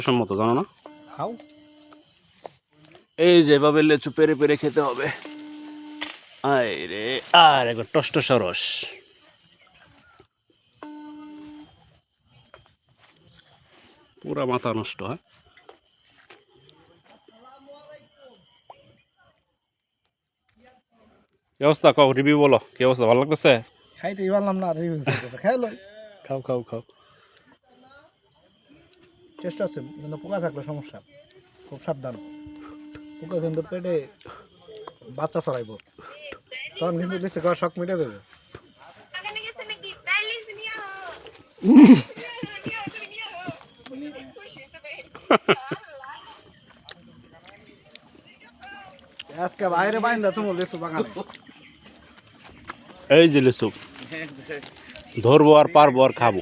সম্মত জানো না? খাও। এই যেভাবে লেচু পেরে পেরে খেতে হবে। আয় রে, আর একবার টস রস। পুরা মাথা নষ্ট হয়। কি অবস্থা, কাউ রিভিউ বলো, কি অবস্থা, ভালো লাগতেছে? খাইতেই পারলাম না, রিভিউ করতেছে। খাই লই। খাও খাও খাও। চেষ্টা আছে, কিন্তু পোকা থাকলে সমস্যা। খুব সাবধান। পোকা কিন্তু পেটে বাচ্চা ছড়াইব, তখন কিন্তু বেশি খাওয়ার শখ মিটে দেবে। আজকে বাইরে বাইন্দা তুমি লেচু বাগানে। এই যে লেচু ধরবো আর পারবো আর খাবো।